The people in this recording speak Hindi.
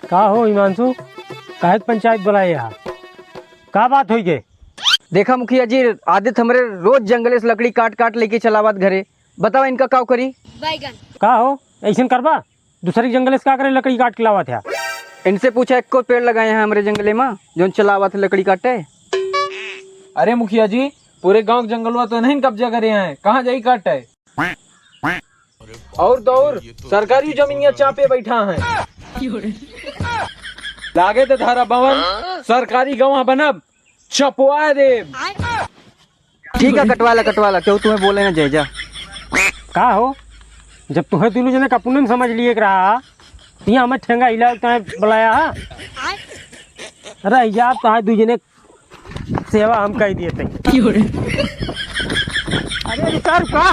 का हो हिमांशु, काहे पंचायत बुलाए यहाँ? का बात हुई के? देखा मुखिया जी, आदित्य हमरे रोज जंगले से लकड़ी काट काट लेके चलावत घरे। बताओ इनका का करी। का हो ऐसा करबा? दूसरी जंगल से का करे लकड़ी काट के लावा था? इनसे पूछा एक को पेड़ लगाए हैं हमारे जंगले में जो चलावत लकड़ी काटे। अरे मुखिया जी, पूरे गांव के जंगलवा तो नहीं कब्जा करे हैं, कहाँ जाई काटे? और तो और सरकारी जमीनिया चापे बैठा है। लागे तो धारा भवन सरकारी गवाह बनब, छपवा दे। ठीक है, कटवा ला क्यों तुम्हें बोले ना जा। का हो, जब तुम्हें तीनों जने का पुण्य समझ लिए रहा यहाँ हमें ठेंगा हिला बुलाया है। अरे यार तो दू जने सेवा हम कह दिए थे। अरे रुका रुका।